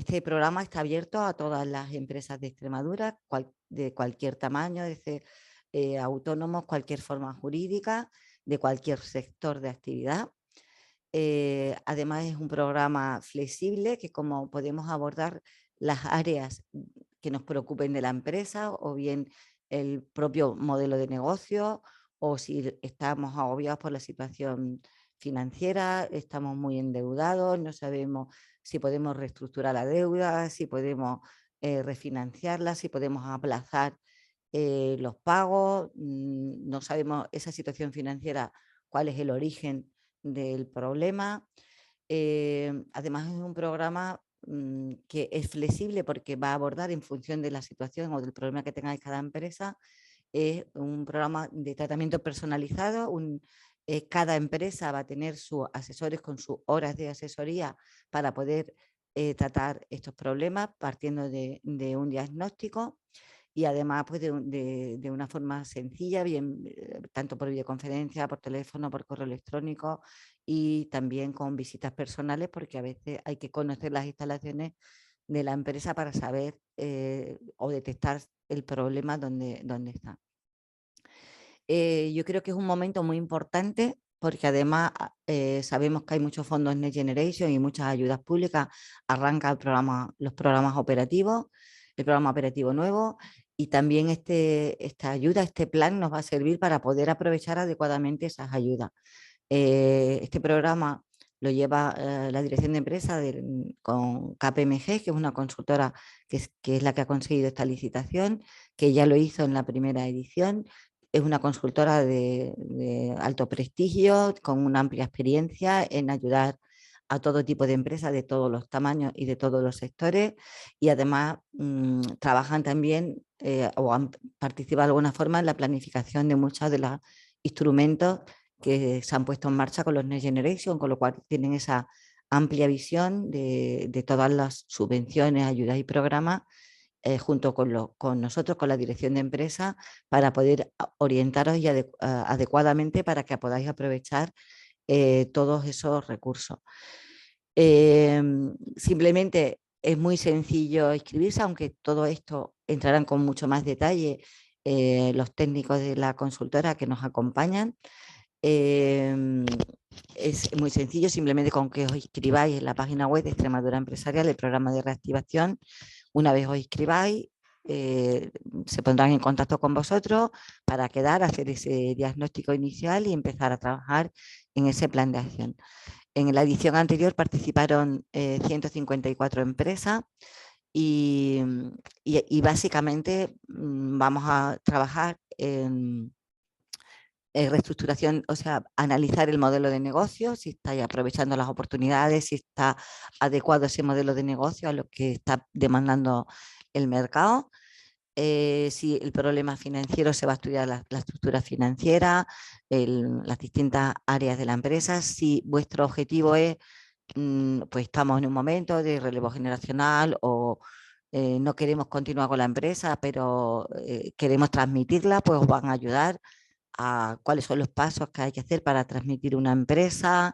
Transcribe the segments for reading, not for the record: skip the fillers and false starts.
Este programa está abierto a todas las empresas de Extremadura, de cualquier tamaño, desde autónomos, cualquier forma jurídica, de cualquier sector de actividad. Además es un programa flexible que como podemos abordar las áreas que nos preocupen de la empresa o bien el propio modelo de negocio o si estamos agobiados por la situación financiera, estamos muy endeudados, no sabemos si podemos reestructurar la deuda, si podemos refinanciarla, si podemos aplazar los pagos, no sabemos esa situación financiera, cuál es el origen del problema. Además es un programa que es flexible porque va a abordar en función de la situación o del problema que tengáis cada empresa. Es un programa de tratamiento personalizado. Cada empresa va a tener sus asesores con sus horas de asesoría para poder tratar estos problemas partiendo de un diagnóstico y además pues de una forma sencilla, bien, tanto por videoconferencia, por teléfono, por correo electrónico y también con visitas personales porque a veces hay que conocer las instalaciones de la empresa para saber o detectar el problema donde está. Yo creo que es un momento muy importante porque además sabemos que hay muchos fondos Next Generation y muchas ayudas públicas. Arranca los programas operativos, el programa operativo nuevo y también esta ayuda, este plan nos va a servir para poder aprovechar adecuadamente esas ayudas. Este programa lo lleva la dirección de empresa con KPMG, que es una consultora que es la que ha conseguido esta licitación, que ya lo hizo en la primera edición. Es una consultora de alto prestigio, con una amplia experiencia en ayudar a todo tipo de empresas de todos los tamaños y de todos los sectores y además trabajan también o han participado de alguna forma en la planificación de muchos de los instrumentos que se han puesto en marcha con los Next Generation, con lo cual tienen esa amplia visión de todas las subvenciones, ayudas y programas junto con nosotros, con la dirección de empresa, para poder orientaros adecuadamente para que podáis aprovechar todos esos recursos. Simplemente es muy sencillo inscribirse, aunque todo esto entrarán con mucho más detalle los técnicos de la consultora que nos acompañan. Es muy sencillo, simplemente con que os inscribáis en la página web de Extremadura Empresarial, el programa de reactivación. Una vez os inscribáis, se pondrán en contacto con vosotros para quedar, hacer ese diagnóstico inicial y empezar a trabajar en ese plan de acción. En la edición anterior participaron 154 empresas y básicamente vamos a trabajar en reestructuración, o sea, analizar el modelo de negocio, si estáis aprovechando las oportunidades, si está adecuado ese modelo de negocio a lo que está demandando el mercado. Si el problema financiero se va a estudiar la estructura financiera, las distintas áreas de la empresa. Si vuestro objetivo es, pues estamos en un momento de relevo generacional o no queremos continuar con la empresa, pero queremos transmitirla, pues os van a ayudar a cuáles son los pasos que hay que hacer para transmitir una empresa,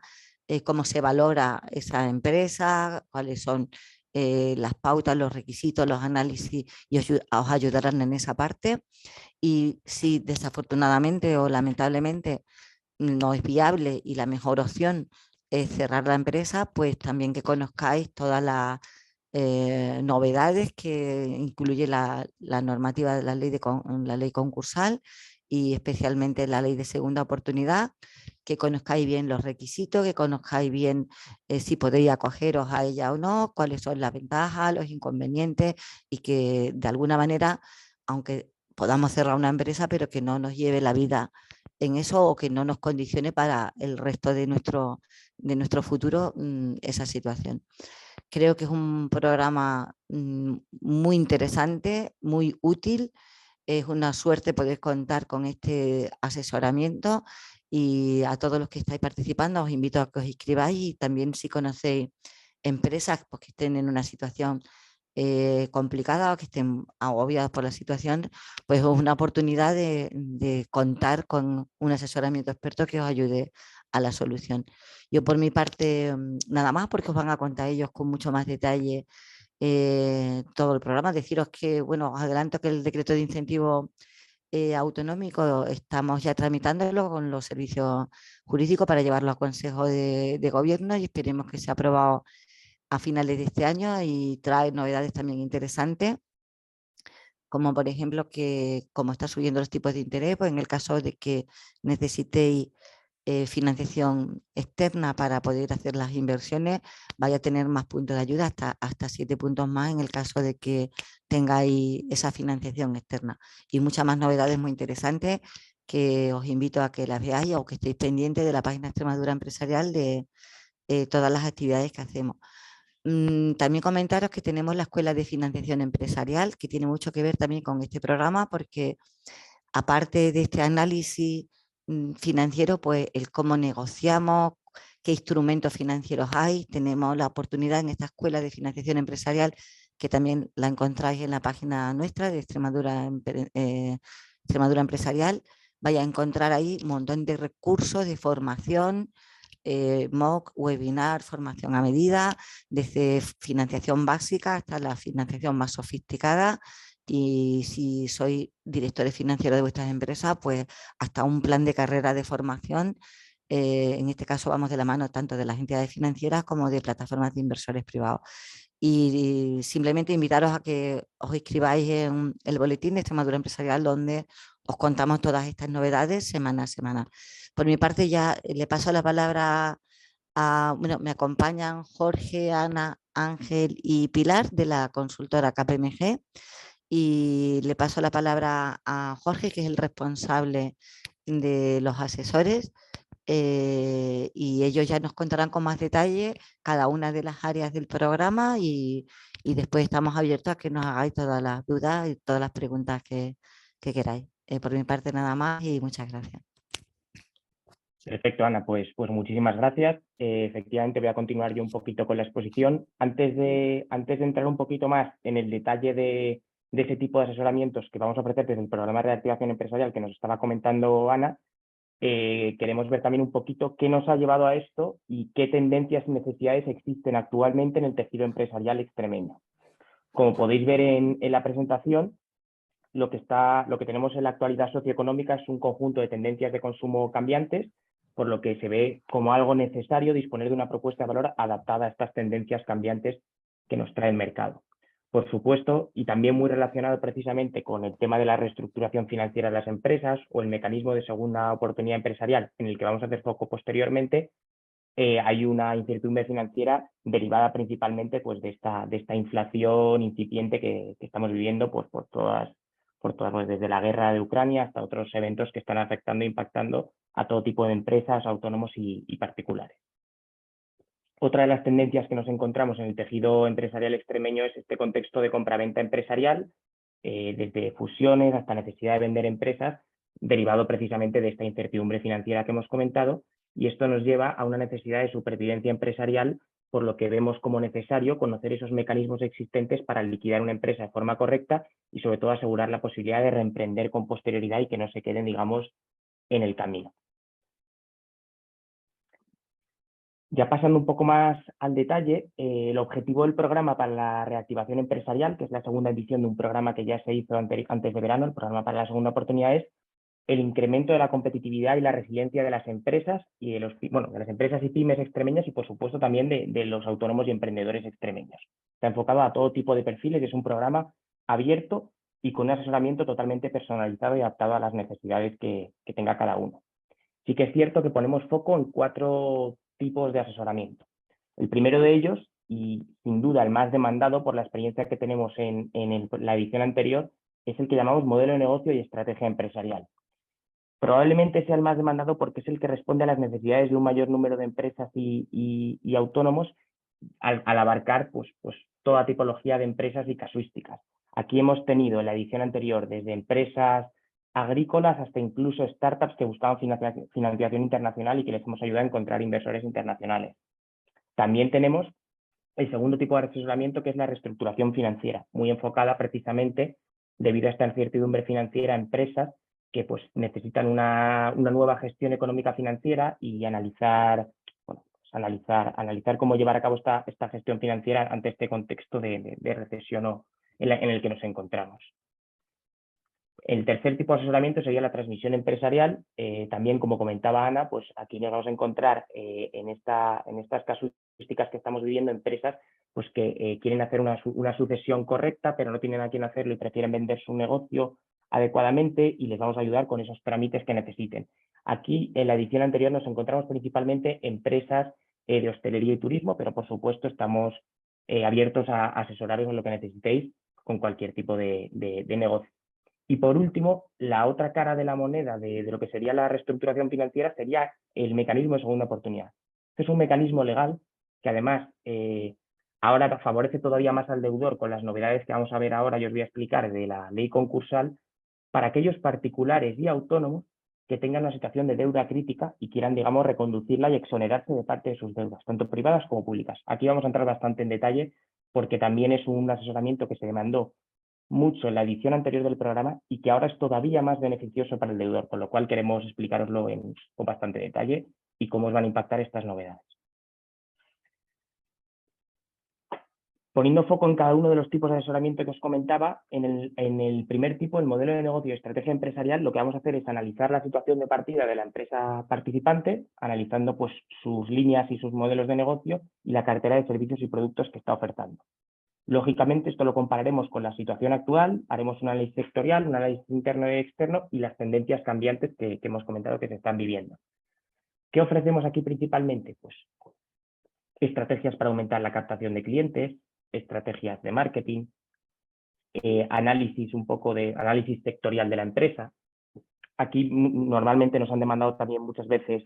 cómo se valora esa empresa, cuáles son las pautas, los requisitos, los análisis y os ayudarán en esa parte. Y si desafortunadamente o lamentablemente no es viable y la mejor opción es cerrar la empresa, pues también que conozcáis todas las novedades que incluye la normativa de la ley concursal y especialmente la ley de segunda oportunidad, que conozcáis bien los requisitos, que conozcáis bien si podéis acogeros a ella o no, cuáles son las ventajas, los inconvenientes y que de alguna manera, aunque podamos cerrar una empresa, pero que no nos lleve la vida en eso o que no nos condicione para el resto de nuestro futuro esa situación. Creo que es un programa muy interesante, muy útil. Es una suerte poder contar con este asesoramiento y a todos los que estáis participando os invito a que os inscribáis y también si conocéis empresas pues, que estén en una situación complicada o que estén agobiadas por la situación, pues es una oportunidad de contar con un asesoramiento experto que os ayude a la solución. Yo por mi parte nada más porque os van a contar ellos con mucho más detalle todo el programa. Deciros que, bueno, os adelanto que el decreto de incentivo autonómico estamos ya tramitándolo con los servicios jurídicos para llevarlo a Consejo de Gobierno y esperemos que sea aprobado a finales de este año y trae novedades también interesantes, como por ejemplo que como está subiendo los tipos de interés, pues en el caso de que necesitéis financiación externa para poder hacer las inversiones, vaya a tener más puntos de ayuda, hasta 7 puntos más en el caso de que tengáis esa financiación externa. Y muchas más novedades muy interesantes que os invito a que las veáis o que estéis pendientes de la página Extremadura Empresarial de todas las actividades que hacemos. También comentaros que tenemos la Escuela de Financiación Empresarial, que tiene mucho que ver también con este programa, porque aparte de este análisis financiero, pues el cómo negociamos, qué instrumentos financieros hay. Tenemos la oportunidad en esta Escuela de Financiación Empresarial, que también la encontráis en la página nuestra de Extremadura Empresarial. Vaya a encontrar ahí un montón de recursos de formación, MOOC, webinar, formación a medida, desde financiación básica hasta la financiación más sofisticada. Y si sois directores financieros de vuestras empresas, pues hasta un plan de carrera de formación. En este caso vamos de la mano tanto de las entidades financieras como de plataformas de inversores privados. Y simplemente invitaros a que os inscribáis en el boletín de Extremadura Empresarial, donde os contamos todas estas novedades semana a semana. Por mi parte ya le paso la palabra bueno, me acompañan Jorge, Ana, Ángel y Pilar de la consultora KPMG, y le paso la palabra a Jorge, que es el responsable de los asesores, y ellos ya nos contarán con más detalle cada una de las áreas del programa y después estamos abiertos a que nos hagáis todas las dudas y todas las preguntas que queráis. Por mi parte nada más y muchas gracias. Perfecto, Ana, pues muchísimas gracias. Efectivamente voy a continuar yo un poquito con la exposición. Antes de entrar un poquito más en el detalle de ese tipo de asesoramientos que vamos a ofrecer desde el programa de reactivación empresarial que nos estaba comentando Ana, queremos ver también un poquito qué nos ha llevado a esto y qué tendencias y necesidades existen actualmente en el tejido empresarial extremeño. Como podéis ver en la presentación, lo que tenemos en la actualidad socioeconómica es un conjunto de tendencias de consumo cambiantes, por lo que se ve como algo necesario disponer de una propuesta de valor adaptada a estas tendencias cambiantes que nos trae el mercado. Por supuesto, y también muy relacionado precisamente con el tema de la reestructuración financiera de las empresas o el mecanismo de segunda oportunidad empresarial, en el que vamos a hacer foco posteriormente, hay una incertidumbre financiera derivada principalmente pues, de esta inflación incipiente que estamos viviendo pues, por todas, pues, desde la guerra de Ucrania hasta otros eventos que están afectando e impactando a todo tipo de empresas, autónomos y particulares. Otra de las tendencias que nos encontramos en el tejido empresarial extremeño es este contexto de compraventa empresarial, desde fusiones hasta necesidad de vender empresas, derivado precisamente de esta incertidumbre financiera que hemos comentado, y esto nos lleva a una necesidad de supervivencia empresarial, por lo que vemos como necesario conocer esos mecanismos existentes para liquidar una empresa de forma correcta y sobre todo asegurar la posibilidad de reemprender con posterioridad y que no se queden, digamos, en el camino. Ya pasando un poco más al detalle, el objetivo del programa para la reactivación empresarial, que es la segunda edición de un programa que ya se hizo antes de verano, el programa para la segunda oportunidad, es el incremento de la competitividad y la resiliencia de las empresas y de las empresas y pymes extremeñas y por supuesto también de los autónomos y emprendedores extremeños. Está enfocado a todo tipo de perfiles y es un programa abierto y con un asesoramiento totalmente personalizado y adaptado a las necesidades que tenga cada uno. Sí que es cierto que ponemos foco en 4 tipos de asesoramiento. El primero de ellos, y sin duda el más demandado por la experiencia que tenemos en la edición anterior, es el que llamamos modelo de negocio y estrategia empresarial. Probablemente sea el más demandado porque es el que responde a las necesidades de un mayor número de empresas y autónomos al abarcar pues, toda tipología de empresas y casuísticas. Aquí hemos tenido en la edición anterior desde empresas agrícolas hasta incluso startups que buscaban financiación internacional y que les hemos ayudado a encontrar inversores internacionales. También tenemos el segundo tipo de asesoramiento, que es la reestructuración financiera, muy enfocada precisamente debido a esta incertidumbre financiera a empresas que pues, necesitan una nueva gestión económica financiera y analizar analizar cómo llevar a cabo esta gestión financiera ante este contexto de recesión en el que nos encontramos. El tercer tipo de asesoramiento sería la transmisión empresarial. También, como comentaba Ana, pues aquí nos vamos a encontrar en estas casuísticas que estamos viviendo empresas pues que quieren hacer una sucesión correcta, pero no tienen a quién hacerlo y prefieren vender su negocio adecuadamente, y les vamos a ayudar con esos trámites que necesiten. Aquí, en la edición anterior, nos encontramos principalmente empresas de hostelería y turismo, pero por supuesto estamos abiertos a asesoraros en lo que necesitéis con cualquier tipo de negocio. Y por último, la otra cara de la moneda de lo que sería la reestructuración financiera sería el mecanismo de segunda oportunidad. Este es un mecanismo legal que además ahora favorece todavía más al deudor con las novedades que vamos a ver ahora y os voy a explicar de la ley concursal, para aquellos particulares y autónomos que tengan una situación de deuda crítica y quieran, digamos, reconducirla y exonerarse de parte de sus deudas, tanto privadas como públicas. Aquí vamos a entrar bastante en detalle porque también es un asesoramiento que se demandó mucho en la edición anterior del programa y que ahora es todavía más beneficioso para el deudor, con lo cual queremos explicaroslo con bastante detalle y cómo os van a impactar estas novedades. Poniendo foco en cada uno de los tipos de asesoramiento que os comentaba, en el primer tipo, el modelo de negocio y estrategia empresarial, lo que vamos a hacer es analizar la situación de partida de la empresa participante, analizando pues, sus líneas y sus modelos de negocio y la cartera de servicios y productos que está ofertando. Lógicamente, esto lo compararemos con la situación actual, haremos un análisis sectorial, un análisis interno y externo y las tendencias cambiantes que hemos comentado que se están viviendo. ¿Qué ofrecemos aquí principalmente? Pues estrategias para aumentar la captación de clientes, estrategias de marketing, análisis sectorial de la empresa. Aquí normalmente nos han demandado también muchas veces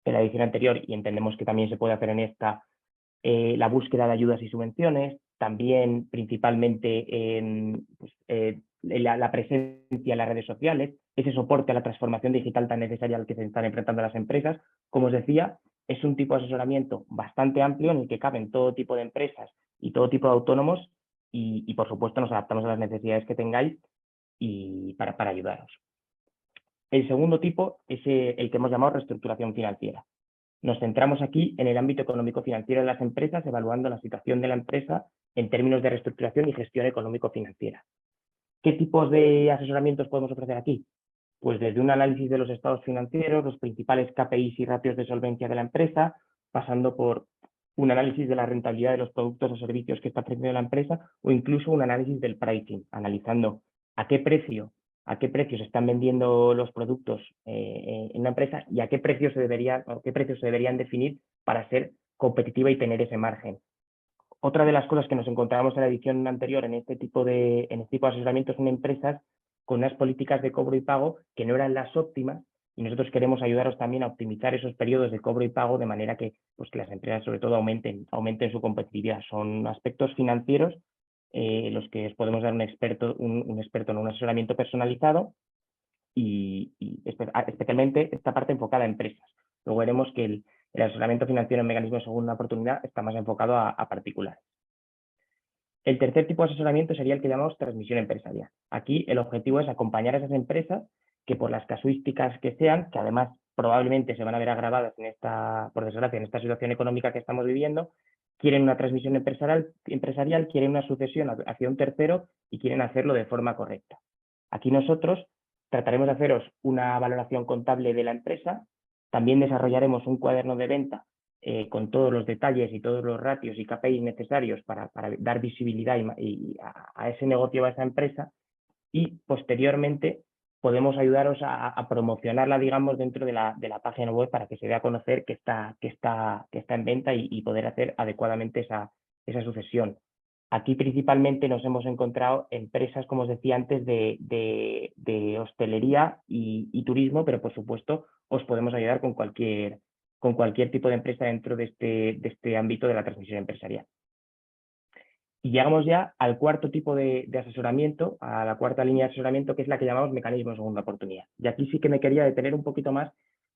en la edición anterior, y entendemos que también se puede hacer en esta, la búsqueda de ayudas y subvenciones, también principalmente en la presencia en las redes sociales, ese soporte a la transformación digital tan necesaria al que se están enfrentando las empresas. Como os decía, es un tipo de asesoramiento bastante amplio en el que caben todo tipo de empresas y todo tipo de autónomos y por supuesto nos adaptamos a las necesidades que tengáis y para ayudaros. El segundo tipo es el que hemos llamado reestructuración financiera. Nos centramos aquí en el ámbito económico-financiero de las empresas, evaluando la situación de la empresa en términos de reestructuración y gestión económico-financiera. ¿Qué tipos de asesoramientos podemos ofrecer aquí? Pues desde un análisis de los estados financieros, los principales KPIs y ratios de solvencia de la empresa, pasando por un análisis de la rentabilidad de los productos o servicios que está ofreciendo la empresa, o incluso un análisis del pricing, analizando a qué precio se están vendiendo los productos en una empresa y a qué precios se deberían definir para ser competitiva y tener ese margen. Otra de las cosas que nos encontramos en la edición anterior en este tipo de asesoramientos son empresas con unas políticas de cobro y pago que no eran las óptimas, y nosotros queremos ayudaros también a optimizar esos periodos de cobro y pago de manera que, pues, que las empresas sobre todo aumenten su competitividad. Son aspectos financieros los que os podemos dar un experto en un asesoramiento personalizado y especialmente esta parte enfocada a empresas. Luego veremos que el asesoramiento financiero en mecanismos de segunda oportunidad está más enfocado a particulares. El tercer tipo de asesoramiento sería el que llamamos transmisión empresarial. Aquí el objetivo es acompañar a esas empresas que, por las casuísticas que sean, que además probablemente se van a ver agravadas por desgracia, en esta situación económica que estamos viviendo, quieren una transmisión empresarial, quieren una sucesión hacia un tercero y quieren hacerlo de forma correcta. Aquí nosotros trataremos de haceros una valoración contable de la empresa, también desarrollaremos un cuaderno de venta con todos los detalles y todos los ratios y KPIs necesarios para dar visibilidad a ese negocio, a esa empresa, y posteriormente podemos ayudaros a promocionarla, digamos, dentro de la página web para que se dé a conocer que está en venta y poder hacer adecuadamente esa sucesión. Aquí principalmente nos hemos encontrado empresas, como os decía antes, de hostelería y turismo, pero por supuesto os podemos ayudar con cualquier tipo de empresa dentro de este ámbito de la transmisión empresarial. Y llegamos ya al cuarto tipo de asesoramiento, a la cuarta línea de asesoramiento, que es la que llamamos mecanismo de segunda oportunidad. Y aquí sí que me quería detener un poquito más,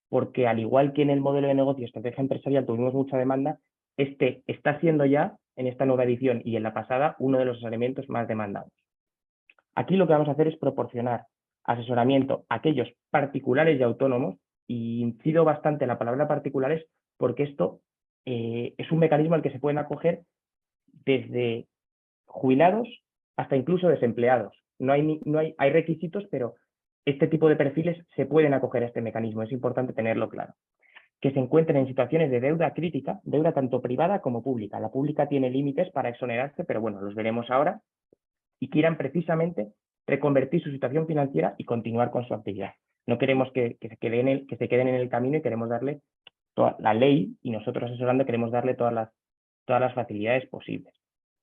porque al igual que en el modelo de negocio y estrategia empresarial tuvimos mucha demanda, este está siendo ya, en esta nueva edición y en la pasada, uno de los elementos más demandados. Aquí lo que vamos a hacer es proporcionar asesoramiento a aquellos particulares y autónomos, y incido bastante en la palabra particulares porque esto es un mecanismo al que se pueden acoger desde jubilados hasta incluso desempleados. Hay requisitos, pero este tipo de perfiles se pueden acoger a este mecanismo. Es importante tenerlo claro. Que se encuentren en situaciones de deuda crítica, deuda tanto privada como pública. La pública tiene límites para exonerarse, pero bueno, los veremos ahora, y quieran precisamente reconvertir su situación financiera y continuar con su actividad. No queremos que se queden en el camino y queremos darle toda la ley, y nosotros asesorando queremos darle todas las facilidades posibles.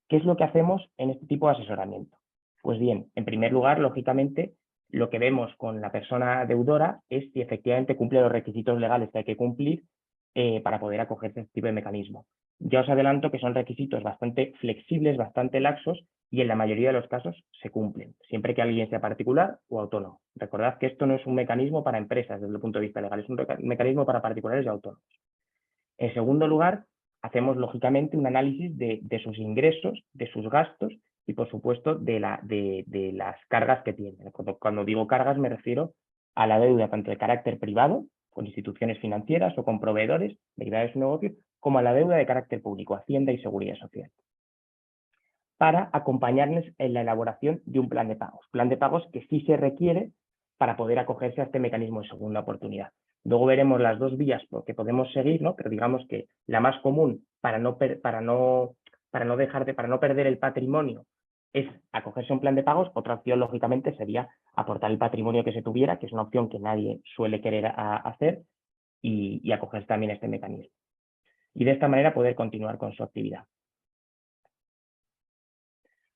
¿Qué es lo que hacemos en este tipo de asesoramiento? Pues bien, en primer lugar, lógicamente, lo que vemos con la persona deudora es si efectivamente cumple los requisitos legales que hay que cumplir para poder acogerse a este tipo de mecanismo. Ya os adelanto que son requisitos bastante flexibles, bastante laxos, y en la mayoría de los casos se cumplen, siempre que alguien sea particular o autónomo. Recordad que esto no es un mecanismo para empresas desde el punto de vista legal, es un mecanismo para particulares y autónomos. En segundo lugar, hacemos lógicamente un análisis de sus ingresos, de sus gastos y, por supuesto, de las cargas que tienen. Cuando digo cargas me refiero a la deuda tanto de carácter privado, con instituciones financieras o con proveedores derivados de su negocio, como a la deuda de carácter público, Hacienda y Seguridad Social, para acompañarles en la elaboración de un plan de pagos. Plan de pagos que sí se requiere para poder acogerse a este mecanismo de segunda oportunidad. Luego veremos las dos vías que podemos seguir, ¿no? Pero digamos que la más común para no perder el patrimonio es acogerse a un plan de pagos. Otra opción, lógicamente, sería aportar el patrimonio que se tuviera, que es una opción que nadie suele querer hacer, y acogerse también a este mecanismo. Y de esta manera poder continuar con su actividad.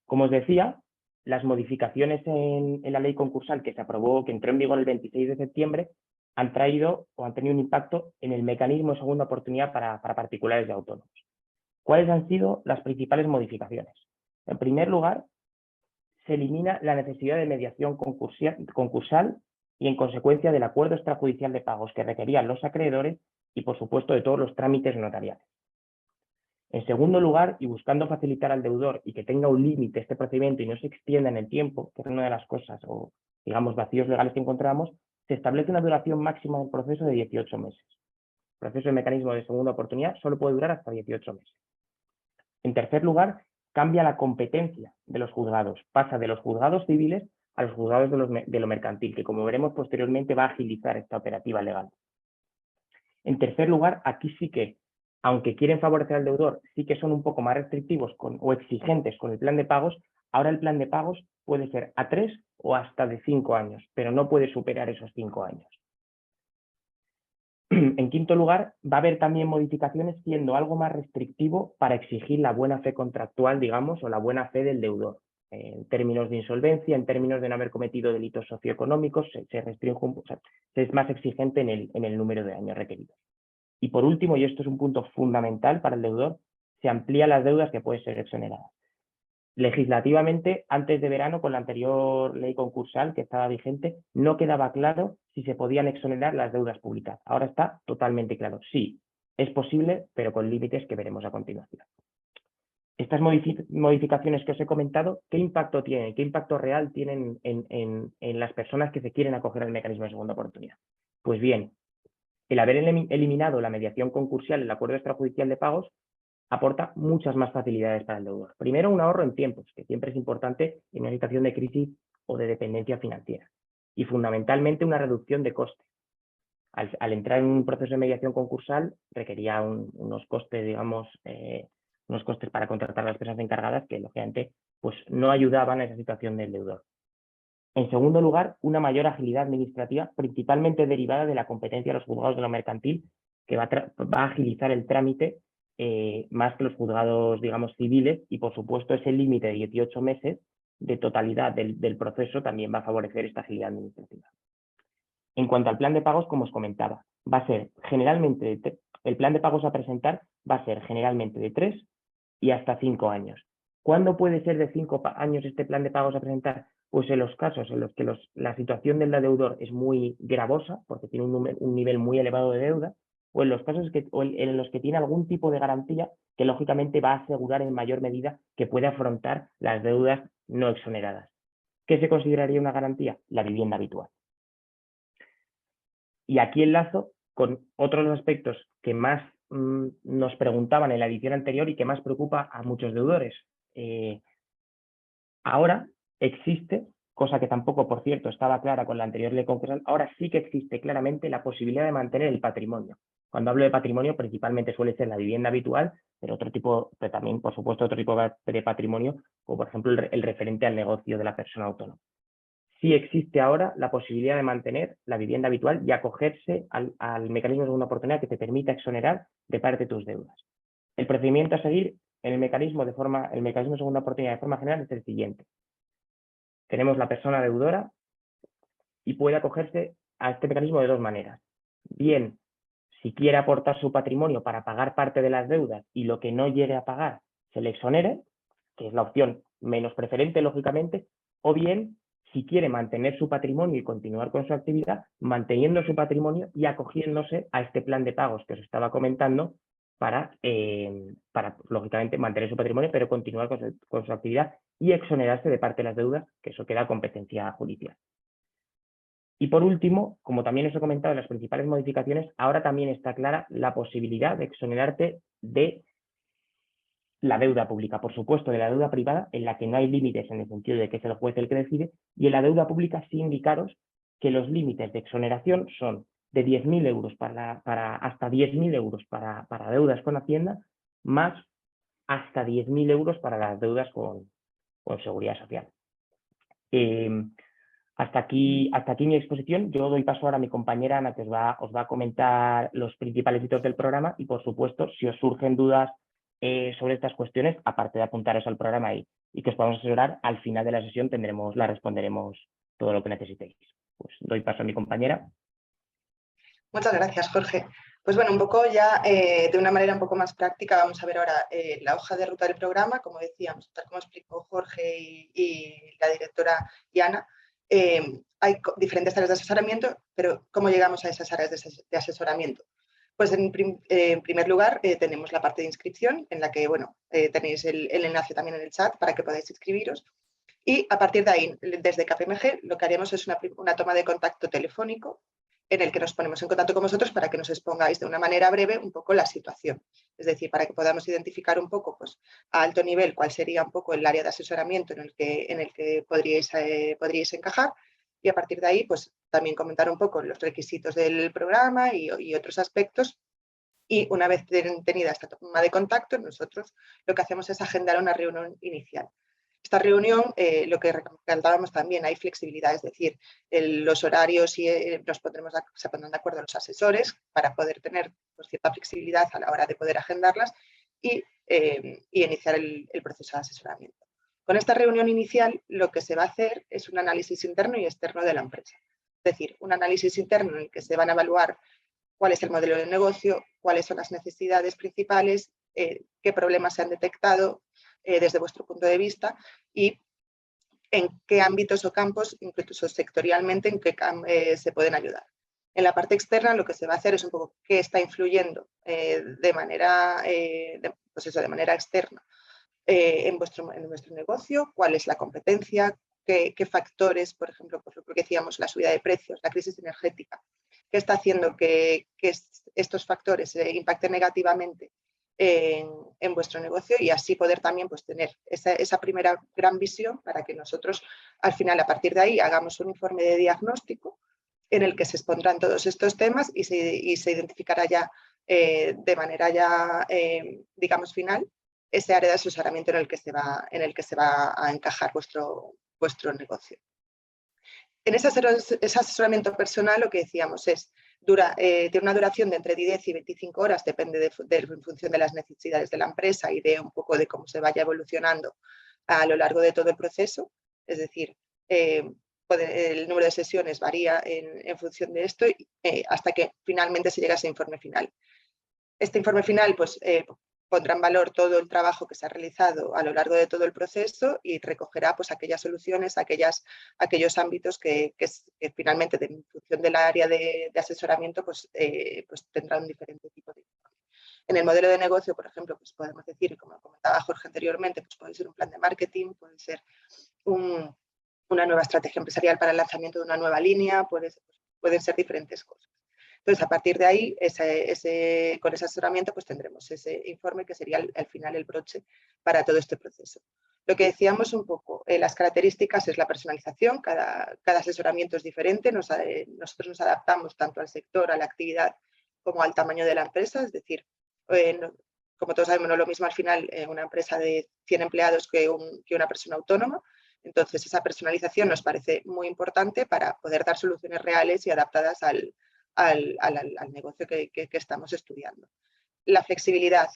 Como os decía, las modificaciones en la ley concursal que se aprobó, que entró en vigor el 26 de septiembre, han tenido un impacto en el mecanismo de segunda oportunidad para particulares y autónomos. ¿Cuáles han sido las principales modificaciones? En primer lugar, se elimina la necesidad de mediación concursal y, en consecuencia, del acuerdo extrajudicial de pagos que requerían los acreedores y, por supuesto, de todos los trámites notariales. En segundo lugar, y buscando facilitar al deudor y que tenga un límite este procedimiento y no se extienda en el tiempo, que es una de las cosas o, digamos, vacíos legales que encontramos, se establece una duración máxima del proceso de 18 meses. El proceso de mecanismo de segunda oportunidad solo puede durar hasta 18 meses. En tercer lugar, cambia la competencia de los juzgados. Pasa de los juzgados civiles a los juzgados de lo mercantil, que, como veremos posteriormente, va a agilizar esta operativa legal. En tercer lugar, aquí sí que, aunque quieren favorecer al deudor, sí que son un poco más restrictivos o exigentes con el plan de pagos. Ahora el plan de pagos puede ser a 3 o hasta de 5 años, pero no puede superar esos 5 años. En quinto lugar, va a haber también modificaciones siendo algo más restrictivo para exigir la buena fe contractual, digamos, o la buena fe del deudor. En términos de insolvencia, en términos de no haber cometido delitos socioeconómicos, se restringe, o sea, se es más exigente en el número de años requeridos. Y por último, y esto es un punto fundamental para el deudor, se amplían las deudas que pueden ser exoneradas. Legislativamente, antes de verano, con la anterior ley concursal que estaba vigente, no quedaba claro si se podían exonerar las deudas públicas. Ahora está totalmente claro. Sí, es posible, pero con límites que veremos a continuación. Estas modificaciones que os he comentado, ¿qué impacto tienen? ¿Qué impacto real tienen en las personas que se quieren acoger al mecanismo de segunda oportunidad? Pues bien, el haber eliminado la mediación concursal, el acuerdo extrajudicial de pagos, aporta muchas más facilidades para el deudor. Primero, un ahorro en tiempos, que siempre es importante en una situación de crisis o de dependencia financiera. Y fundamentalmente una reducción de costes. Al entrar en un proceso de mediación concursal requería unos costes, digamos, unos costes para contratar a las personas encargadas que, lógicamente, pues no ayudaban a esa situación del deudor. En segundo lugar, una mayor agilidad administrativa, principalmente derivada de la competencia de los juzgados de lo mercantil, que va a agilizar el trámite más que los juzgados, digamos, civiles, y, por supuesto, ese límite de 18 meses de totalidad del proceso también va a favorecer esta agilidad administrativa. En cuanto al plan de pagos, como os comentaba, va a ser generalmente, el plan de pagos a presentar va a ser generalmente de 3 y hasta 5 años. ¿Cuándo puede ser de 5 años este plan de pagos a presentar? Pues en los casos en los que la situación del deudor es muy gravosa, porque tiene un nivel muy elevado de deuda, o en los casos en los que tiene algún tipo de garantía que, lógicamente, va a asegurar en mayor medida que puede afrontar las deudas no exoneradas. ¿Qué se consideraría una garantía? La vivienda habitual. Y aquí enlazo con otros aspectos que más nos preguntaban en la edición anterior y que más preocupa a muchos deudores. Ahora existe, cosa que tampoco, por cierto, estaba clara con la anterior ley concursal, ahora sí que existe claramente la posibilidad de mantener el patrimonio. Cuando hablo de patrimonio, principalmente suele ser la vivienda habitual, pero también, por supuesto, otro tipo de patrimonio, como por ejemplo el referente al negocio de la persona autónoma. Sí existe ahora la posibilidad de mantener la vivienda habitual y acogerse al mecanismo de segunda oportunidad que te permita exonerar de parte de tus deudas. El procedimiento a seguir en el mecanismo de segunda oportunidad de forma general es el siguiente. Tenemos la persona deudora y puede acogerse a este mecanismo de dos maneras. Bien, si quiere aportar su patrimonio para pagar parte de las deudas y lo que no llegue a pagar se le exonere, que es la opción menos preferente, lógicamente, o bien, si quiere mantener su patrimonio y continuar con su actividad, manteniendo su patrimonio y acogiéndose a este plan de pagos que os estaba comentando para lógicamente, mantener su patrimonio, pero continuar con su actividad y exonerarse de parte de las deudas, que eso queda competencia judicial. Y por último, como también os he comentado en las principales modificaciones, ahora también está clara la posibilidad de exonerarte de la deuda pública, por supuesto, de la deuda privada, en la que no hay límites en el sentido de que es el juez el que decide, y en la deuda pública sí indicaros que los límites de exoneración son de 10.000 euros hasta 10.000 euros para deudas con Hacienda, más hasta 10.000 euros para las deudas con Seguridad Social. Hasta aquí mi exposición. Yo doy paso ahora a mi compañera Ana, que os va a comentar los principales hitos del programa y, por supuesto, si os surgen dudas sobre estas cuestiones, aparte de apuntaros al programa y que os podamos asesorar, al final de la sesión la responderemos todo lo que necesitéis. Pues doy paso a mi compañera. Muchas gracias, Jorge. Pues bueno, un poco ya de una manera un poco más práctica vamos a ver ahora la hoja de ruta del programa. Como decíamos, tal como explicó Jorge y la directora Yana, hay diferentes áreas de asesoramiento, pero ¿cómo llegamos a esas áreas de asesoramiento? Pues en primer lugar tenemos la parte de inscripción, en la que bueno, tenéis el enlace también en el chat para que podáis inscribiros. Y a partir de ahí, desde KPMG, lo que haremos es una toma de contacto telefónico en el que nos ponemos en contacto con vosotros para que nos expongáis de una manera breve un poco la situación. Es decir, para que podamos identificar un poco pues, a alto nivel cuál sería un poco el área de asesoramiento en el que podríais encajar, y a partir de ahí pues, también comentar un poco los requisitos del programa y otros aspectos. Y una vez tenida esta toma de contacto, nosotros lo que hacemos es agendar una reunión inicial. Esta reunión, lo que recalcábamos también, hay flexibilidad, es decir, los horarios se pondrán de acuerdo los asesores para poder tener pues, cierta flexibilidad a la hora de poder agendarlas y iniciar el proceso de asesoramiento. Con esta reunión inicial, lo que se va a hacer es un análisis interno y externo de la empresa. Es decir, un análisis interno en el que se van a evaluar cuál es el modelo de negocio, cuáles son las necesidades principales, qué problemas se han detectado desde vuestro punto de vista y en qué ámbitos o campos, incluso sectorialmente, en qué se pueden ayudar. En la parte externa lo que se va a hacer es un poco qué está influyendo de manera externa en vuestro negocio, cuál es la competencia, qué factores, por ejemplo, pues lo que decíamos, la subida de precios, la crisis energética, qué está haciendo que estos factores impacten negativamente en vuestro negocio y así poder también pues, tener esa primera gran visión para que nosotros al final a partir de ahí hagamos un informe de diagnóstico en el que se expondrán todos estos temas y se identificará ya de manera ya digamos final ese área de asesoramiento en el que se va a encajar vuestro negocio. En ese asesoramiento personal lo que decíamos es tiene una duración de entre 10 y 25 horas, depende en función de las necesidades de la empresa y de un poco de cómo se vaya evolucionando a lo largo de todo el proceso. Es decir, el número de sesiones varía en función de esto hasta que finalmente se llega a ese informe final. Este informe final pues, pondrá en valor todo el trabajo que se ha realizado a lo largo de todo el proceso y recogerá pues, aquellas soluciones, aquellos ámbitos que finalmente, en función del área de asesoramiento, pues tendrán un diferente tipo de informe. En el modelo de negocio, por ejemplo, pues podemos decir, como comentaba Jorge anteriormente, pues puede ser un plan de marketing, puede ser una nueva estrategia empresarial para el lanzamiento de una nueva línea, pueden ser diferentes cosas. Entonces, a partir de ahí, con ese asesoramiento, pues tendremos ese informe que sería al final el broche para todo este proceso. Lo que decíamos un poco, las características es la personalización, cada asesoramiento es diferente, nosotros nos adaptamos tanto al sector, a la actividad, como al tamaño de la empresa, es decir, como todos sabemos, no es lo mismo al final una empresa de 100 empleados que una persona autónoma. Entonces, esa personalización nos parece muy importante para poder dar soluciones reales y adaptadas al negocio que estamos estudiando. La flexibilidad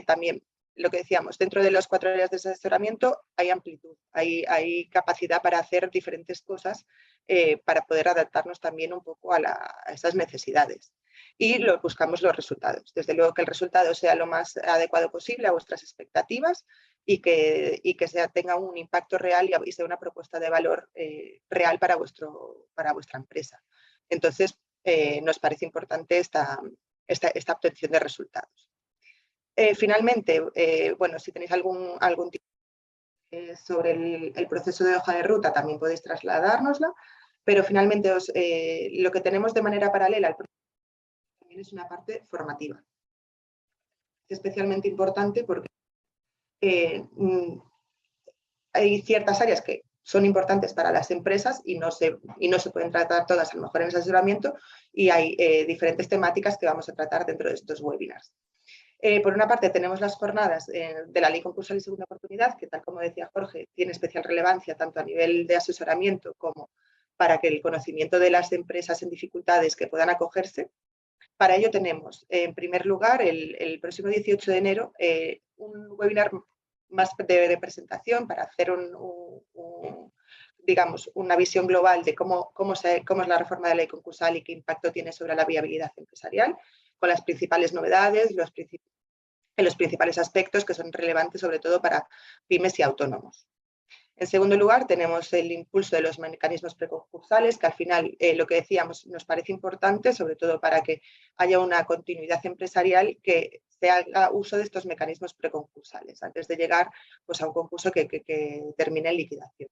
también, lo que decíamos, dentro de las 4 áreas de asesoramiento hay amplitud, hay capacidad para hacer diferentes cosas para poder adaptarnos también un poco a esas necesidades. Y buscamos los resultados. Desde luego que el resultado sea lo más adecuado posible a vuestras expectativas y que tenga un impacto real y sea una propuesta de valor real para vuestra empresa. Entonces, nos parece importante esta obtención de resultados. Finalmente, bueno, si tenéis algún tipo sobre el proceso de hoja de ruta, también podéis trasladárnosla, pero finalmente lo que tenemos de manera paralela al proceso también es una parte formativa. Es especialmente importante porque hay ciertas áreas que son importantes para las empresas y no se pueden tratar todas a lo mejor en ese asesoramiento, y hay diferentes temáticas que vamos a tratar dentro de estos webinars. Por una parte tenemos las jornadas de la Ley Concursal y Segunda Oportunidad, que tal como decía Jorge, tiene especial relevancia tanto a nivel de asesoramiento como para que el conocimiento de las empresas en dificultades que puedan acogerse. Para ello tenemos, en primer lugar, el próximo 18 de enero, un webinar más de presentación para hacer digamos, una visión global de cómo es la reforma de la Ley Concursal y qué impacto tiene sobre la viabilidad empresarial, con las principales novedades, los principales aspectos que son relevantes sobre todo para pymes y autónomos. En segundo lugar, tenemos el impulso de los mecanismos preconcursales, que al final, lo que decíamos, nos parece importante, sobre todo para que haya una continuidad empresarial, que se haga uso de estos mecanismos preconcursales antes de llegar pues, a un concurso que termine en liquidación.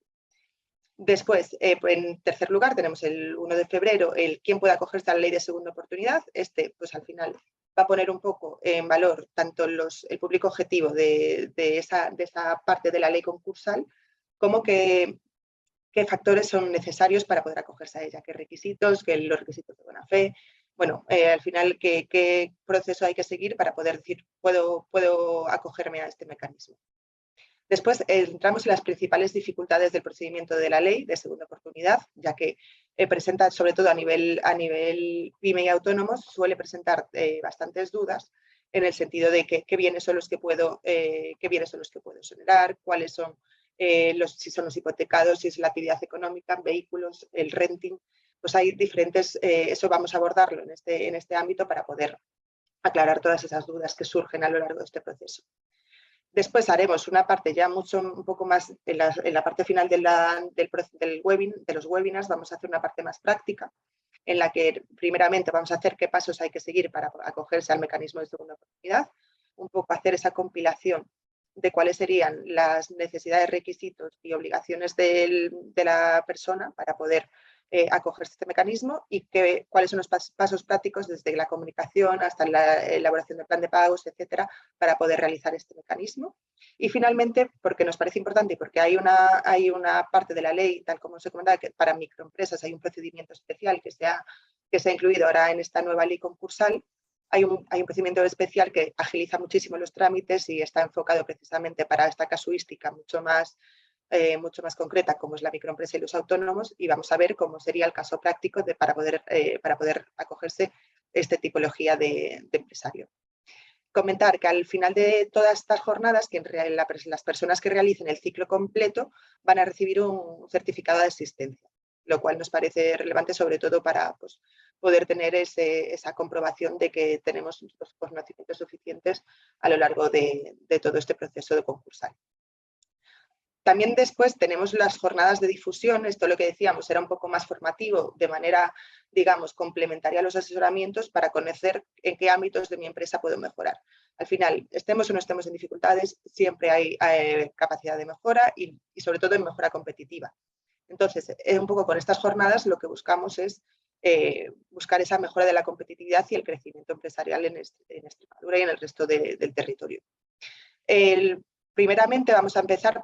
Después, en tercer lugar, tenemos el 1 de febrero, quién puede acogerse a la Ley de Segunda Oportunidad. Pues al final va a poner un poco en valor tanto el público objetivo de esa parte de la ley concursal, como qué factores son necesarios para poder acogerse a ella, qué requisitos, los requisitos de buena fe. Bueno, al final, qué proceso hay que seguir para poder decir, puedo acogerme a este mecanismo. Después entramos en las principales dificultades del procedimiento de la ley de segunda oportunidad, ya que presenta, sobre todo a nivel pyme y autónomos, suele presentar bastantes dudas en el sentido de qué bienes son los que puedo exonerar, cuáles son si son los hipotecados, si es la actividad económica, vehículos, el renting. Pues hay diferentes, eso vamos a abordarlo en este ámbito para poder aclarar todas esas dudas que surgen a lo largo de este proceso. Después haremos una parte ya un poco más, en la parte final de los webinars, vamos a hacer una parte más práctica, en la que primeramente vamos a hacer qué pasos hay que seguir para acogerse al mecanismo de segunda oportunidad, un poco hacer esa compilación de cuáles serían las necesidades, requisitos y obligaciones de la persona para poder acogerse a este mecanismo, y cuáles son los pasos prácticos desde la comunicación hasta la elaboración del plan de pagos, etcétera, para poder realizar este mecanismo. Y finalmente, porque nos parece importante y porque hay una parte de la ley, tal como os he comentado, que para microempresas hay un procedimiento especial que se ha incluido ahora en esta nueva ley concursal. Hay un procedimiento especial que agiliza muchísimo los trámites y está enfocado precisamente para esta casuística mucho más concreta, como es la microempresa y los autónomos, y vamos a ver cómo sería el caso práctico para poder acogerse esta tipología de empresario. Comentar que al final de todas estas jornadas, las personas que realicen el ciclo completo van a recibir un certificado de asistencia, lo cual nos parece relevante sobre todo para poder tener esa comprobación de que tenemos los conocimientos suficientes a lo largo de todo este proceso de concursal. También después tenemos las jornadas de difusión. Esto, lo que decíamos, era un poco más formativo, de manera, digamos, complementaria a los asesoramientos, para conocer en qué ámbitos de mi empresa puedo mejorar. Al final, estemos o no estemos en dificultades, siempre hay capacidad de mejora y sobre todo en mejora competitiva. Entonces, un poco con estas jornadas lo que buscamos es buscar esa mejora de la competitividad y el crecimiento empresarial en Extremadura y en el resto del territorio. Primeramente vamos a empezar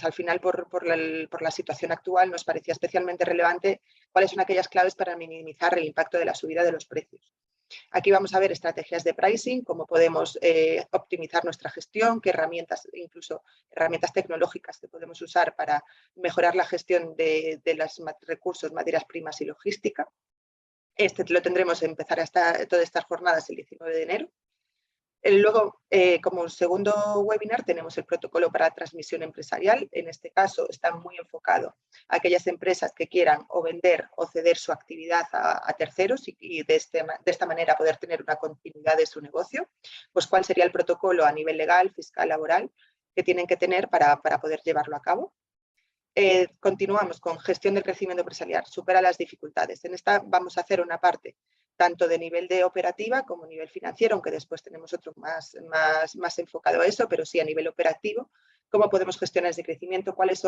al final por la situación actual. Nos parecía especialmente relevante cuáles son aquellas claves para minimizar el impacto de la subida de los precios. Aquí vamos a ver estrategias de pricing, cómo podemos optimizar nuestra gestión, qué herramientas, incluso herramientas tecnológicas que podemos usar para mejorar la gestión de los recursos, materias primas y logística. Lo tendremos a empezar todas estas jornadas el 19 de enero. Luego, como segundo webinar, tenemos el protocolo para la transmisión empresarial. En este caso, está muy enfocado a aquellas empresas que quieran o vender o ceder su actividad a terceros y de esta manera poder tener una continuidad de su negocio. Pues, ¿cuál sería el protocolo a nivel legal, fiscal, laboral que tienen que tener para poder llevarlo a cabo? Continuamos con gestión del crecimiento empresarial, supera las dificultades. En esta vamos a hacer una parte tanto de nivel de operativa como nivel financiero, aunque después tenemos otro más enfocado a eso, pero sí a nivel operativo, cómo podemos gestionar ese crecimiento, cuál es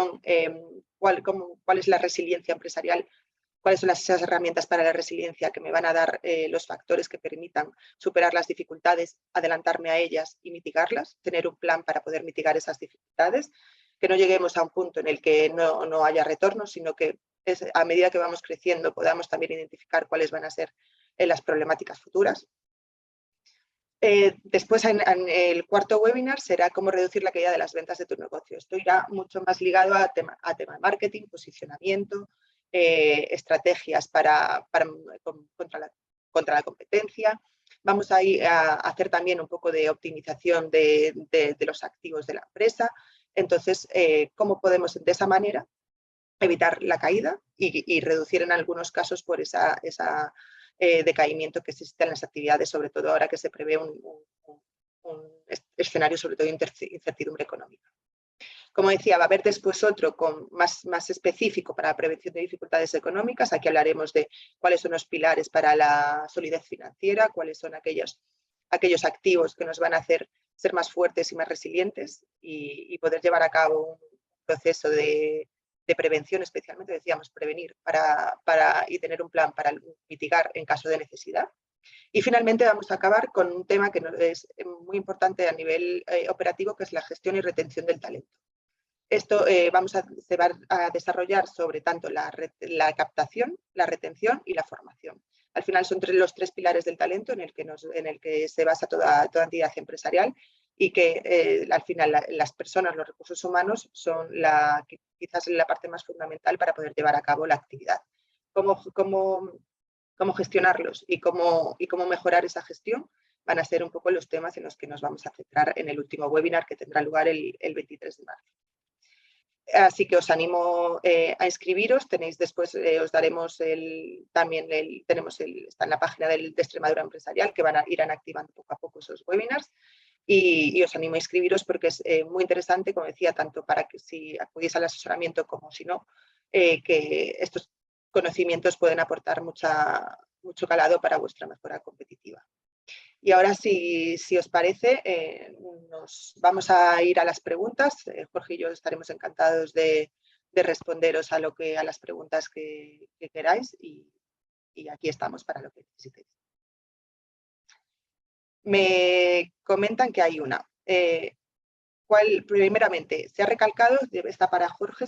la resiliencia empresarial, cuáles son esas herramientas para la resiliencia que me van a dar los factores que permitan superar las dificultades, adelantarme a ellas y mitigarlas, tener un plan para poder mitigar esas dificultades, que no lleguemos a un punto en el que no haya retorno, sino que a medida que vamos creciendo podamos también identificar cuáles van a ser las problemáticas futuras. Después, en el cuarto webinar, será cómo reducir la caída de las ventas de tu negocio. Esto irá mucho más ligado a tema de marketing, posicionamiento, estrategias contra la competencia. Vamos a ir a hacer también un poco de optimización de los activos de la empresa. Entonces, ¿cómo podemos de esa manera evitar la caída y reducir en algunos casos por esa decaimiento que existe en las actividades, sobre todo ahora que se prevé un escenario sobre todo de incertidumbre económica? Como decía, va a haber después otro más específico para la prevención de dificultades económicas. Aquí hablaremos de cuáles son los pilares para la solidez financiera, cuáles son aquellos activos que nos van a hacer ser más fuertes y más resilientes y poder llevar a cabo un proceso de prevención, especialmente decíamos prevenir y tener un plan para mitigar en caso de necesidad. Y finalmente vamos a acabar con un tema que es muy importante a nivel operativo, que es la gestión y retención del talento. Esto se va a desarrollar sobre tanto la captación, la retención y la formación. Al final son los tres pilares del talento en el que se basa toda entidad empresarial y que al final las personas, los recursos humanos, son quizás la parte más fundamental para poder llevar a cabo la actividad. Cómo gestionarlos y cómo mejorar esa gestión van a ser un poco los temas en los que nos vamos a centrar en el último webinar que tendrá lugar el 23 de marzo. Así que os animo a inscribiros. Tenéis después, os daremos está en la página de Extremadura Empresarial, que irán activando poco a poco esos webinars. Y os animo a inscribiros porque es muy interesante, como decía, tanto para que si acudís al asesoramiento como si no, que estos conocimientos pueden aportar mucho calado para vuestra mejora competitiva. Y ahora, si os parece, nos vamos a ir a las preguntas. Jorge y yo estaremos encantados de responderos a las preguntas que queráis y aquí estamos para lo que necesitéis. Me comentan que hay una. Primeramente, se ha recalcado, esta para Jorge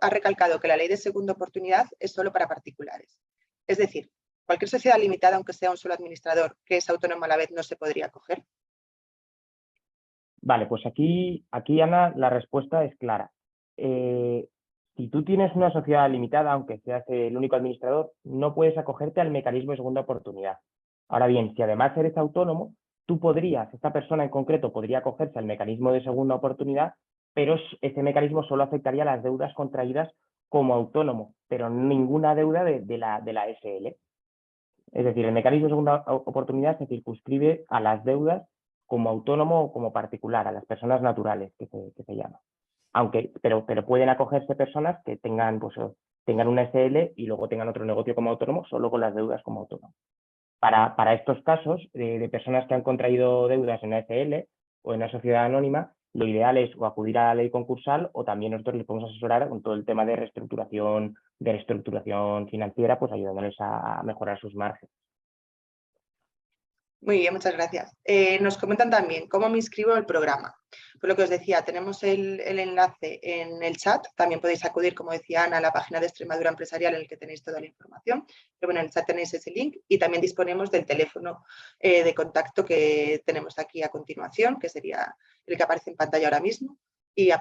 ha recalcado que la ley de segunda oportunidad es solo para particulares. Es decir, cualquier sociedad limitada, aunque sea un solo administrador, que es autónomo a la vez, no se podría acoger. Vale, pues aquí, Ana, la respuesta es clara. Si tú tienes una sociedad limitada, aunque seas el único administrador, no puedes acogerte al mecanismo de segunda oportunidad. Ahora bien, si además eres autónomo, esta persona en concreto podría acogerse al mecanismo de segunda oportunidad, pero ese mecanismo solo afectaría a las deudas contraídas como autónomo, pero ninguna deuda de la SL. Es decir, el mecanismo de segunda oportunidad se circunscribe a las deudas como autónomo o como particular, a las personas naturales que se llama. Pero pueden acogerse personas que tengan una SL y luego tengan otro negocio como autónomo, solo con las deudas como autónomo. Para estos casos de personas que han contraído deudas en una SL o en una sociedad anónima, lo ideal es o acudir a la ley concursal o también nosotros les podemos asesorar con todo el tema de reestructuración financiera, pues ayudándoles a mejorar sus márgenes. Muy bien, muchas gracias. Nos comentan también cómo me inscribo al programa. Por lo que os decía, tenemos el enlace en el chat. También podéis acudir, como decía Ana, a la página de Extremadura Empresarial en el que tenéis toda la información. Pero bueno, en el chat tenéis ese link y también disponemos del teléfono de contacto que tenemos aquí a continuación, que sería el que aparece en pantalla ahora mismo. Y a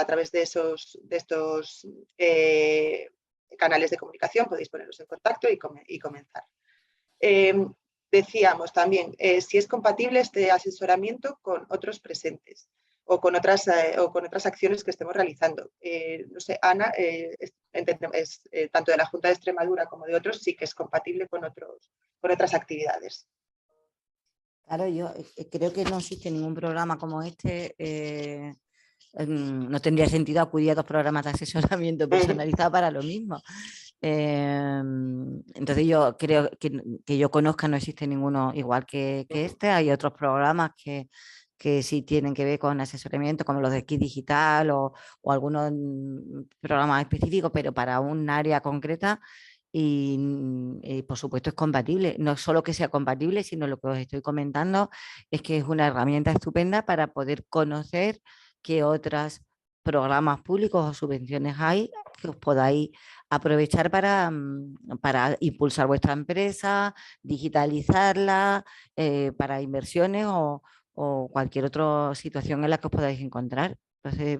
través de estos canales de comunicación podéis poneros en contacto y comenzar. Decíamos también si es compatible este asesoramiento con otros presentes o con otras acciones que estemos realizando. No sé, Ana, tanto de la Junta de Extremadura como de otros, sí que es compatible con otras actividades. Claro, yo creo que no existe ningún programa como este. No tendría sentido acudir a 2 programas de asesoramiento personalizado para lo mismo. Entonces yo creo que yo conozca no existe ninguno igual que este. Hay otros programas que sí tienen que ver con asesoramiento, como los de Kit Digital o algunos programas específicos, pero para un área concreta. Y por supuesto es compatible, no solo que sea compatible, sino lo que os estoy comentando es que es una herramienta estupenda para poder conocer qué otros programas públicos o subvenciones hay que os podáis aprovechar para impulsar vuestra empresa, digitalizarla, para inversiones o cualquier otra situación en la que os podáis encontrar. Entonces,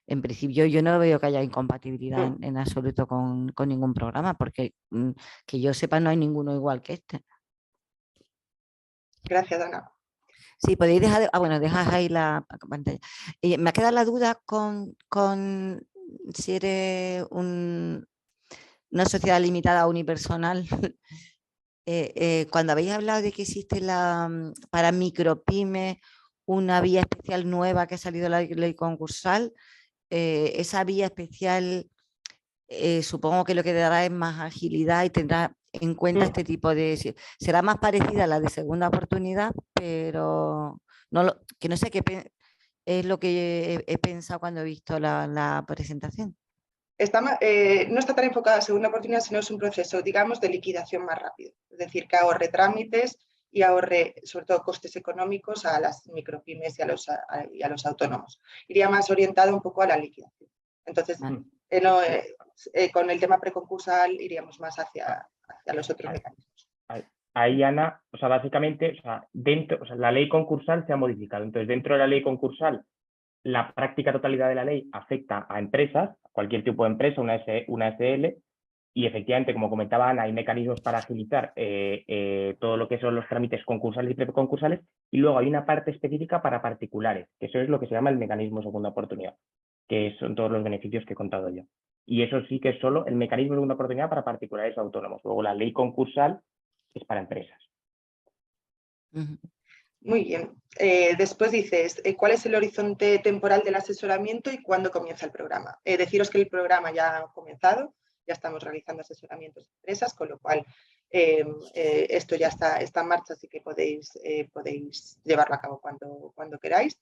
en principio yo no veo que haya incompatibilidad en absoluto con ningún programa, porque que yo sepa no hay ninguno igual que este. Gracias, Ana. Sí, podéis dejar, bueno, dejas ahí la pantalla. Me ha quedado la duda con si eres una sociedad limitada unipersonal. Cuando habéis hablado de que existe para micropymes una vía especial nueva que ha salido la ley concursal, esa vía especial supongo que lo que dará es más agilidad y tendrá en cuenta este tipo de... Será más parecida a la de segunda oportunidad, pero que no sé qué es lo que he pensado cuando he visto la presentación. No está tan enfocada a segunda oportunidad, sino es un proceso, digamos, de liquidación más rápido. Es decir, que ahorre trámites y ahorre, sobre todo, costes económicos a las micropymes y a los autónomos. Iría más orientado un poco a la liquidación. Entonces, con el tema preconcursal iríamos más hacia los otros mecanismos. Ahí, Ana, o sea, básicamente, la ley concursal se ha modificado. Entonces, dentro de la ley concursal, la práctica totalidad de la ley afecta a empresas, a cualquier tipo de empresa, una SL, y efectivamente, como comentaba Ana, hay mecanismos para agilizar todo lo que son los trámites concursales y preconcursales, y luego hay una parte específica para particulares, que eso es lo que se llama el mecanismo segunda oportunidad, que son todos los beneficios que he contado yo. Y eso sí que es solo el mecanismo segunda oportunidad para particulares autónomos. Luego la ley concursal es para empresas. Muy bien. Después dices, ¿cuál es el horizonte temporal del asesoramiento y cuándo comienza el programa? Deciros que el programa ya ha comenzado, ya estamos realizando asesoramientos de empresas, con lo cual esto ya está en marcha, así que podéis llevarlo a cabo cuando queráis.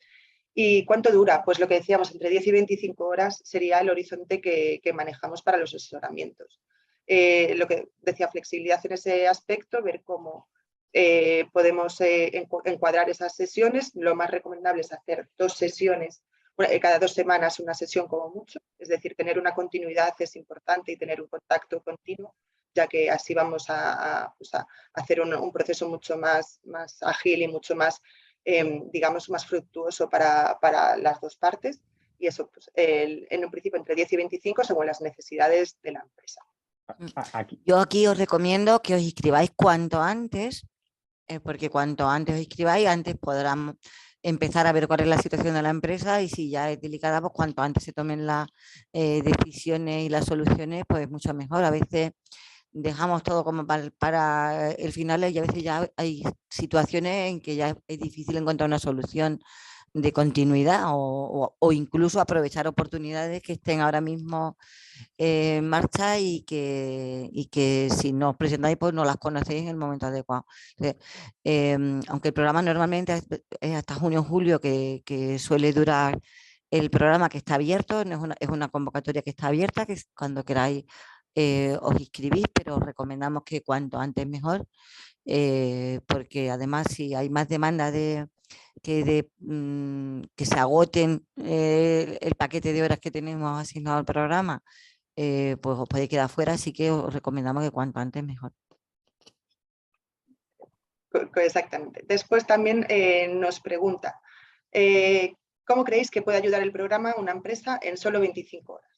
¿Y cuánto dura? Pues lo que decíamos, entre 10 y 25 horas sería el horizonte que manejamos para los asesoramientos. Lo que decía, flexibilidad en ese aspecto, ver cómo podemos encuadrar esas sesiones. Lo más recomendable es hacer 2 sesiones, cada 2 semanas una sesión como mucho, es decir, tener una continuidad es importante y tener un contacto continuo, ya que así vamos a hacer un proceso mucho más ágil y mucho más, digamos, más fructuoso para las 2 partes. Y eso, pues, en un principio, entre 10 y 25, según las necesidades de la empresa. Yo aquí os recomiendo que os inscribáis cuanto antes, porque cuanto antes os inscribáis, antes podrán empezar a ver cuál es la situación de la empresa, y si ya es delicada, pues cuanto antes se tomen las decisiones y las soluciones, pues mucho mejor. A veces dejamos todo como para el final y a veces ya hay situaciones en que ya es difícil encontrar una solución de continuidad o incluso aprovechar oportunidades que estén ahora mismo en marcha y que si no os presentáis pues no las conocéis en el momento adecuado. Entonces, aunque el programa normalmente es hasta junio o julio que suele durar el programa, que está abierto, no es una convocatoria que está abierta, que cuando queráis os inscribís, pero os recomendamos que cuanto antes mejor, porque además si hay más demanda que se agoten el paquete de horas que tenemos asignado al programa, pues os podéis quedar fuera, así que os recomendamos que cuanto antes mejor. Exactamente. Después también nos pregunta, ¿cómo creéis que puede ayudar el programa a una empresa en solo 25 horas?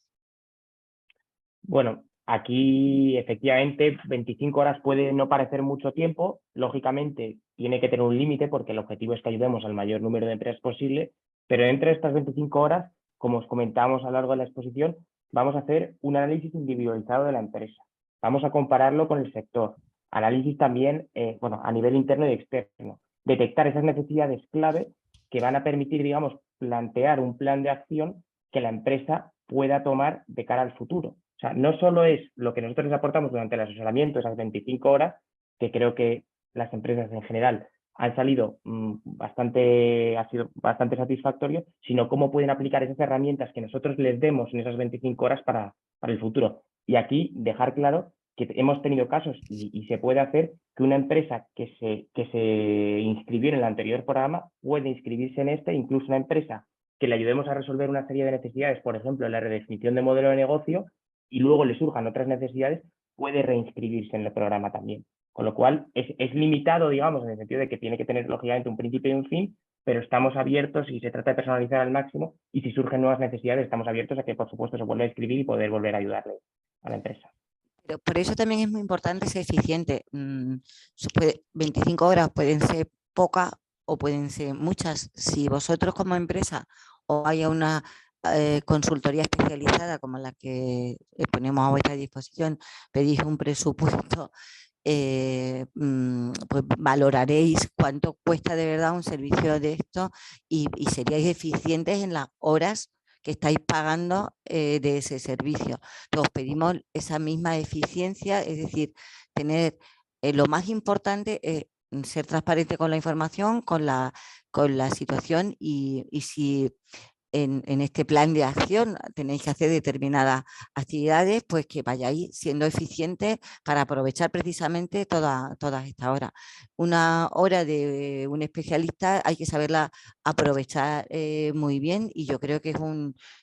Bueno, aquí efectivamente 25 horas puede no parecer mucho tiempo, lógicamente tiene que tener un límite porque el objetivo es que ayudemos al mayor número de empresas posible, pero dentro de estas 25 horas, como os comentábamos a lo largo de la exposición, vamos a hacer un análisis individualizado de la empresa. Vamos a compararlo con el sector. Análisis también, a nivel interno y externo. Detectar esas necesidades clave que van a permitir, digamos, plantear un plan de acción que la empresa pueda tomar de cara al futuro. O sea, no solo es lo que nosotros les aportamos durante el asesoramiento, esas 25 horas, que creo que las empresas en general han salido ha sido bastante satisfactorio, sino cómo pueden aplicar esas herramientas que nosotros les demos en esas 25 horas para el futuro. Y aquí dejar claro que hemos tenido casos y se puede hacer que una empresa que se inscribió en el anterior programa puede inscribirse en este, incluso una empresa que le ayudemos a resolver una serie de necesidades, por ejemplo, la redefinición de modelo de negocio, y luego le surjan otras necesidades, puede reinscribirse en el programa también. Con lo cual, es limitado, digamos, en el sentido de que tiene que tener, lógicamente, un principio y un fin, pero estamos abiertos y se trata de personalizar al máximo, y si surgen nuevas necesidades, estamos abiertos a que, por supuesto, se vuelva a escribir y poder volver a ayudarle a la empresa. Pero por eso también es muy importante ser eficiente. 25 horas pueden ser pocas o pueden ser muchas. Si vosotros como empresa o haya una consultoría especializada como la que ponemos a vuestra disposición, pedís un presupuesto, pues valoraréis cuánto cuesta de verdad un servicio de esto y seríais eficientes en las horas que estáis pagando de ese servicio. Entonces, os pedimos esa misma eficiencia, es decir, tener lo más importante es ser transparente con la información, con la situación y si en este plan de acción tenéis que hacer determinadas actividades, pues que vayáis siendo eficientes para aprovechar precisamente todas estas horas. Una hora de un especialista hay que saberla aprovechar muy bien y yo creo que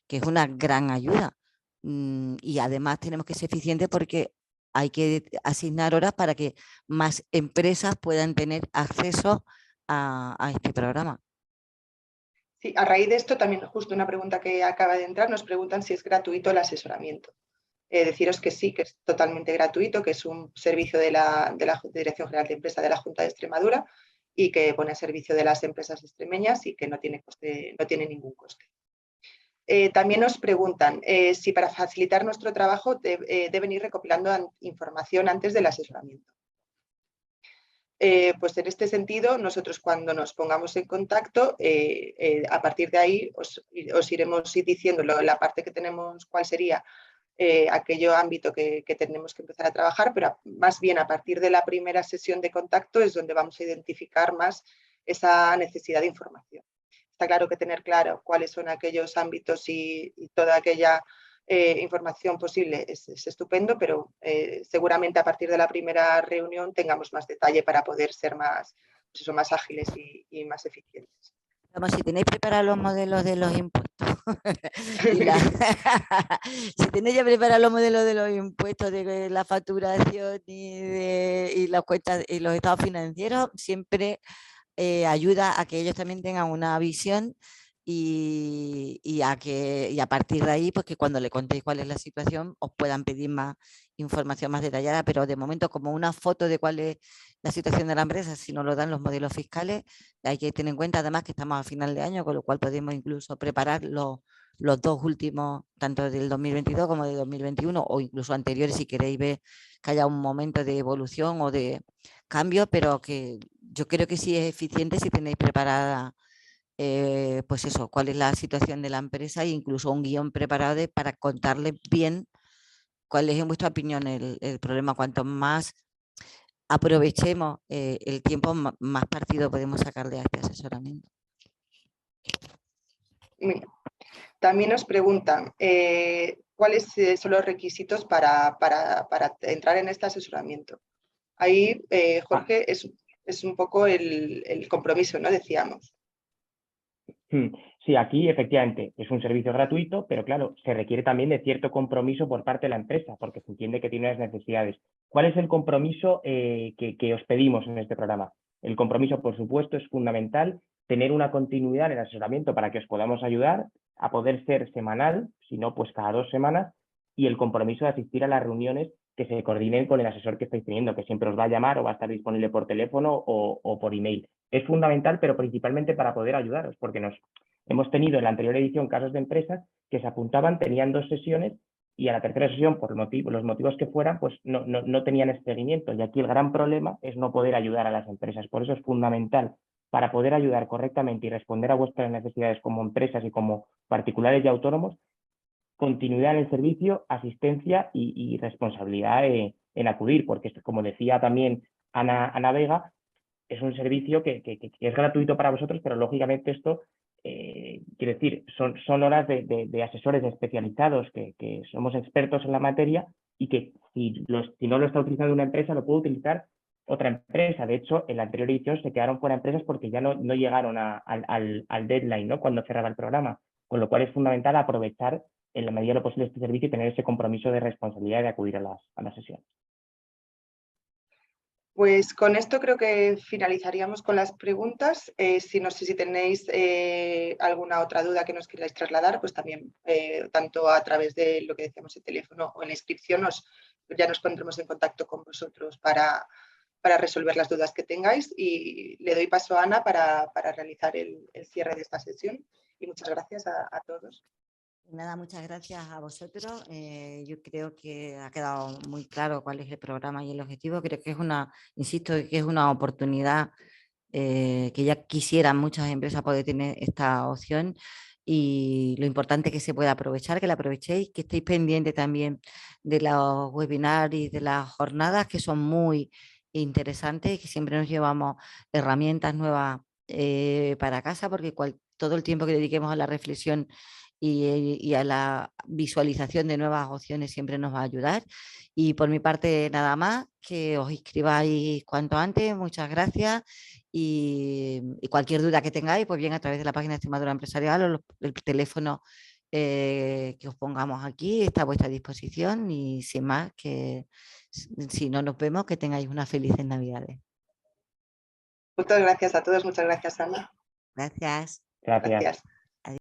es una gran ayuda. Y además tenemos que ser eficientes porque hay que asignar horas para que más empresas puedan tener acceso a este programa. Sí, a raíz de esto, también justo una pregunta que acaba de entrar, nos preguntan si es gratuito el asesoramiento. Deciros que sí, que es totalmente gratuito, que es un servicio de la Dirección General de Empresa de la Junta de Extremadura y que pone a servicio de las empresas extremeñas y que no tiene ningún coste. También nos preguntan si para facilitar nuestro trabajo deben ir recopilando información antes del asesoramiento. Pues en este sentido, nosotros cuando nos pongamos en contacto, a partir de ahí os iremos diciendo la parte que tenemos, cuál sería aquello ámbito que tenemos que empezar a trabajar, pero más bien a partir de la primera sesión de contacto es donde vamos a identificar más esa necesidad de información. Está claro que tener claro cuáles son aquellos ámbitos y toda aquella información posible es estupendo, pero seguramente a partir de la primera reunión tengamos más detalle para poder ser más ágiles y más eficientes. Vamos, si tenéis preparados los modelos de los impuestos, si tenéis ya preparados los modelos de los impuestos, de la facturación y las cuentas y los estados financieros, siempre ayuda a que ellos también tengan una visión y a partir de ahí, pues que cuando le contéis cuál es la situación, os puedan pedir más información más detallada, pero de momento como una foto de cuál es la situación de la empresa, si nos lo dan los modelos fiscales, hay que tener en cuenta además que estamos a final de año, con lo cual podemos incluso preparar los dos últimos, tanto del 2022 como del 2021, o incluso anteriores si queréis ver que haya un momento de evolución o de cambio, pero que yo creo que sí es eficiente si tenéis preparada pues eso, cuál es la situación de la empresa e incluso un guión preparado para contarles bien cuál es, en vuestra opinión, el problema. Cuanto más aprovechemos el tiempo, más partido podemos sacar de este asesoramiento. Mira, también nos preguntan cuáles son los requisitos para entrar en este asesoramiento. Ahí, Jorge, es un poco el compromiso, ¿no? Decíamos. Sí, aquí efectivamente es un servicio gratuito, pero claro, se requiere también de cierto compromiso por parte de la empresa, porque se entiende que tiene unas necesidades. ¿Cuál es el compromiso que os pedimos en este programa? El compromiso, por supuesto, es fundamental, tener una continuidad en el asesoramiento para que os podamos ayudar, a poder ser semanal, si no, pues cada 2 semanas, y el compromiso de asistir a las reuniones que se coordinen con el asesor que estáis teniendo, que siempre os va a llamar o va a estar disponible por teléfono o por email. Es fundamental, pero principalmente para poder ayudaros, porque hemos tenido en la anterior edición casos de empresas que se apuntaban, tenían 2 sesiones y a la tercera sesión, por los motivos que fueran, pues no tenían ese seguimiento. Y aquí el gran problema es no poder ayudar a las empresas. Por eso es fundamental, para poder ayudar correctamente y responder a vuestras necesidades como empresas y como particulares y autónomos, continuidad en el servicio, asistencia y responsabilidad en acudir, porque como decía también Ana Vega, es un servicio que es gratuito para vosotros, pero lógicamente esto, quiero decir, son horas de asesores especializados que somos expertos en la materia y que si no lo está utilizando una empresa, lo puede utilizar otra empresa. De hecho, en la anterior edición se quedaron fuera empresas porque ya no llegaron al deadline, ¿no? Cuando cerraba el programa, con lo cual es fundamental aprovechar en la medida de lo posible este servicio y tener ese compromiso de responsabilidad de acudir a las sesiones. Pues con esto creo que finalizaríamos con las preguntas. No sé si tenéis alguna otra duda que nos queráis trasladar, pues también tanto a través de lo que decíamos el teléfono o en la inscripción ya nos pondremos en contacto con vosotros para resolver las dudas que tengáis, y le doy paso a Ana para realizar el cierre de esta sesión, y muchas gracias a todos. Nada, muchas gracias a vosotros. Yo creo que ha quedado muy claro cuál es el programa y el objetivo. Creo que insisto, que es una oportunidad que ya quisieran muchas empresas poder tener esta opción, y lo importante es que se pueda aprovechar, que la aprovechéis, que estéis pendientes también de los webinars y de las jornadas, que son muy interesantes y que siempre nos llevamos herramientas nuevas para casa, porque todo el tiempo que dediquemos a la reflexión y a la visualización de nuevas opciones siempre nos va a ayudar. Y por mi parte nada más, que os inscribáis cuanto antes. Muchas gracias, y cualquier duda que tengáis, pues bien a través de la página de Extremadura Empresarial o el teléfono que os pongamos aquí está a vuestra disposición, y sin más, que si no nos vemos, que tengáis unas felices Navidades. Muchas gracias a todos, muchas gracias, Ana. Gracias. Gracias. Gracias.